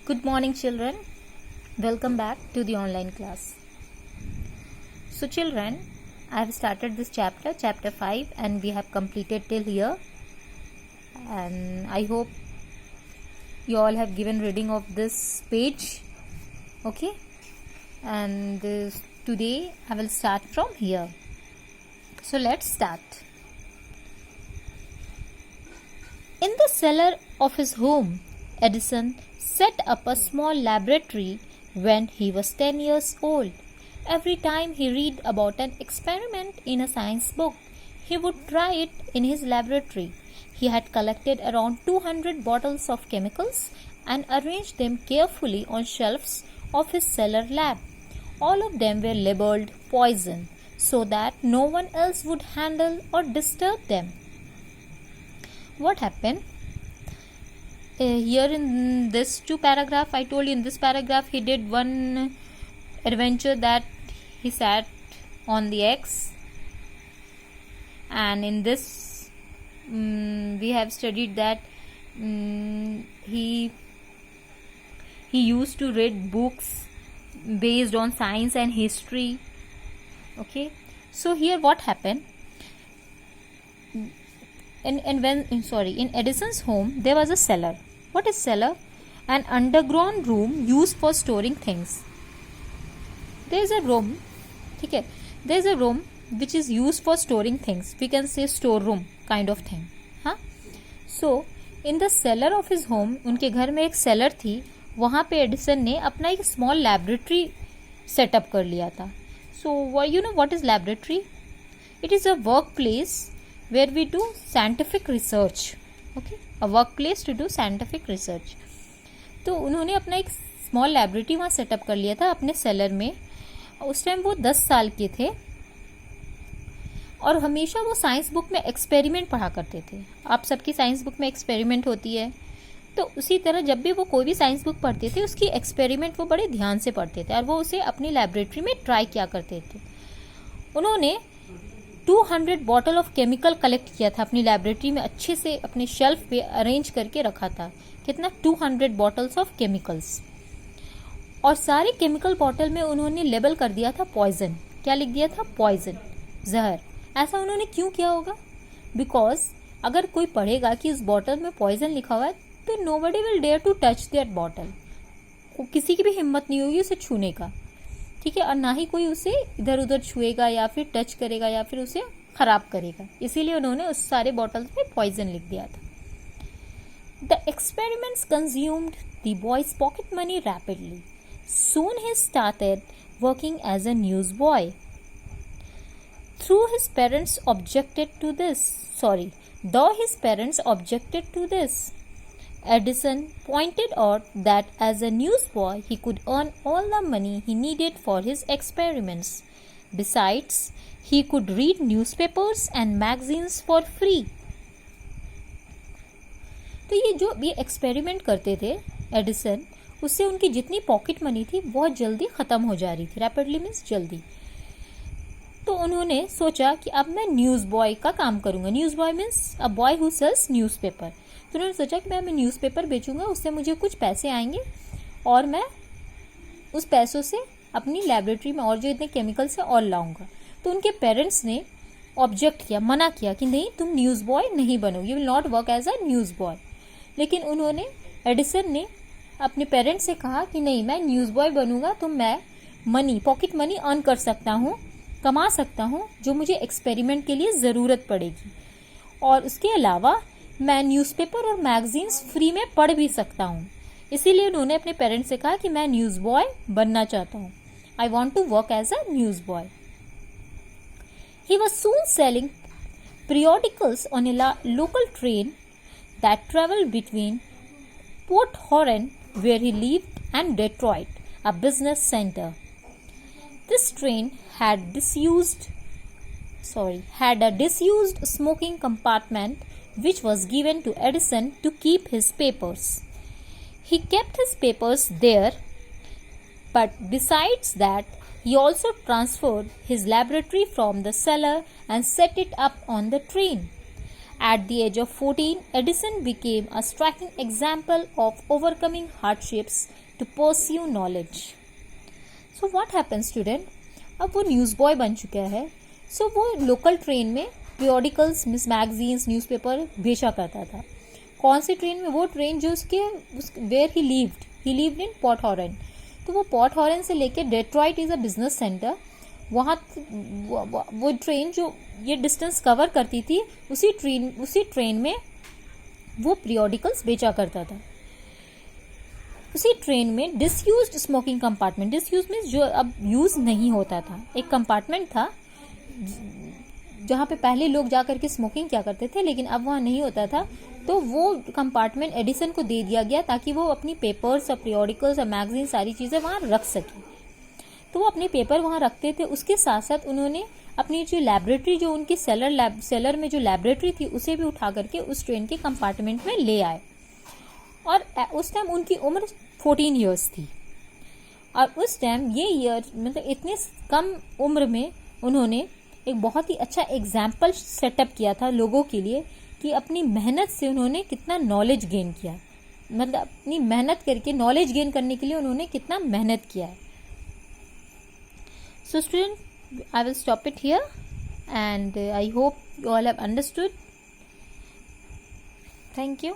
Good morning, children. Welcome back to the online class. So, children, I have started this chapter 5, and we have completed till here. And I hope you all have given reading of this page. Okay? And today I will start from here. So, let's start. In the cellar of his home, Edison set up a small laboratory when he was 10 years old. Every time he read about an experiment in a science book, he would try it in his laboratory. He had collected around 200 bottles of chemicals and arranged them carefully on shelves of his cellar lab. All of them were labeled poison so that no one else would handle or disturb them. What happened? Here in this two paragraph, I told you in this paragraph he did one adventure that he sat on the eggs, and in this we have studied that he used to read books based on science and history. Okay, so here what happened? In Edison's home there was a cellar. What is cellar? An underground room used for storing things. There is a room, okay? There is a room which is used for storing things. We can say storeroom kind of thing. So in the cellar of his home, उनके घर में एक cellar थी. वहाँ पे Edison ने अपना एक small laboratory setup कर लिया था. So you know what is laboratory? It is a workplace where we do scientific research. Okay, a workplace to do scientific research. तो उन्होंने अपना एक स्मॉल लैबोरेटरी वहाँ सेटअप कर लिया था अपने सेलर में. उस टाइम वो 10 साल के थे और हमेशा वो साइंस बुक में एक्सपेरिमेंट पढ़ा करते थे. आप सबकी साइंस बुक में एक्सपेरिमेंट होती है, तो उसी तरह जब भी वो कोई भी साइंस बुक पढ़ते थे उसकी एक्सपेरिमेंट वो बड़े ध्यान से पढ़ते थे और वो उसे अपनी लैबोरेटरी में ट्राई किया करते थे. उन्होंने 200 बॉटल ऑफ केमिकल कलेक्ट किया था अपनी लैबोरेटरी में, अच्छे से अपने शेल्फ पे अरेंज करके रखा था. कितना? 200 बॉटल्स ऑफ केमिकल्स. और सारे केमिकल बॉटल में उन्होंने लेबल कर दिया था पॉइजन. क्या लिख दिया था? पॉइजन, जहर. ऐसा उन्होंने क्यों किया होगा? बिकॉज अगर कोई पढ़ेगा कि उस बॉटल में पॉइजन लिखा हुआ है तो nobody will dare to touch that bottle. किसी की भी हिम्मत नहीं होगी उसे छूने का, ठीक है, और ना ही कोई उसे इधर उधर छुएगा या फिर टच करेगा या फिर उसे खराब करेगा. इसीलिए उन्होंने उस सारे बॉटल्स में पॉइजन लिख दिया था. The experiments consumed the boys pocket money rapidly. Soon he started working as a newsboy. Though his parents objected to this, Edison pointed out that as a newsboy he could earn all the money he needed for his experiments. Besides, he could read newspapers and magazines for free. तो ये experiment करते थे Edison, उससे उनकी जितनी pocket money थी बहुत जल्दी ख़त्म हो जा रही थी. रैपिडली मीन्स जल्दी. तो उन्होंने सोचा कि अब मैं न्यूज़ बॉय का काम करूँगा. News boy means a boy who sells newspaper. तो उन्होंने सोचा कि मैं न्यूज़पेपर बेचूंगा, उससे मुझे कुछ पैसे आएंगे और मैं उस पैसों से अपनी लैबोरेटरी में और जो इतने केमिकल्स है और लाऊंगा. तो उनके पेरेंट्स ने ऑब्जेक्ट किया, मना किया कि नहीं, तुम न्यूज़ बॉय नहीं बनो, you will not work as a news boy. लेकिन उन्होंने, एडिसन ने अपने पेरेंट्स से कहा कि नहीं, मैं न्यूज़ बॉय बनूंगा तो मैं पॉकेट मनी अर्न कर सकता हूँ, कमा सकता हूँ, जो मुझे एक्सपेरिमेंट के लिए ज़रूरत पड़ेगी. और उसके अलावा मैं न्यूज़पेपर और मैगजीन्स फ्री में पढ़ भी सकता हूँ. इसीलिए उन्होंने अपने पेरेंट्स से कहा कि मैं न्यूज़ बॉय बनना चाहता हूँ. I want to work as a news boy. He was soon selling periodicals on a local train that traveled between Port Huron, where he lived, and Detroit, a business center. This train had a disused smoking compartment which was given to Edison to keep his papers. He kept his papers there, but besides that, he also transferred his laboratory from the cellar and set it up on the train. At the age of 14, Edison became a striking example of overcoming hardships to pursue knowledge. So what happened student? अब वो news boy बन चुका है. So वो local train में periodicals, magazines, newspaper बेचा करता था. कौन सी ट्रेन में? वो ट्रेन जो उसके where he lived in Port Huron. तो वो पोर्ट हॉर्न से लेके Detroit is a business center, वहाँ वो ट्रेन जो ये डिस्टेंस कवर करती थी, उसी ट्रेन में वो पीरियोडिकल्स बेचा करता था. उसी ट्रेन में डिसयूज्ड स्मोकिंग कंपार्टमेंट, डिसयूज मीन्स जो अब यूज नहीं होता था, एक कंपार्टमेंट था जहाँ पे पहले लोग जा करके स्मोकिंग क्या करते थे, लेकिन अब वहाँ नहीं होता था. तो वो कंपार्टमेंट एडिसन को दे दिया गया ताकि वो अपनी पेपर्स और पीरियोडिकल्स और मैगजीन सारी चीज़ें वहाँ रख सके. तो वो अपने पेपर वहाँ रखते थे. उसके साथ साथ उन्होंने अपनी जो लैबोरेटरी, जो उनकी सेलर में जो लैबोरेटरी थी, उसे भी उठा करके उस ट्रेन के कंपार्टमेंट में ले आए. और उस टाइम उनकी उम्र 14 ईयर्स थी. और उस टाइम ये ईयर मतलब इतने कम उम्र में उन्होंने एक बहुत ही अच्छा एग्जाम्पल सेटअप किया था लोगों के लिए कि अपनी मेहनत से उन्होंने कितना नॉलेज गेन किया. मतलब अपनी मेहनत करके नॉलेज गेन करने के लिए उन्होंने कितना मेहनत किया है. So student, I will stop it here and I hope you all have understood. Thank you.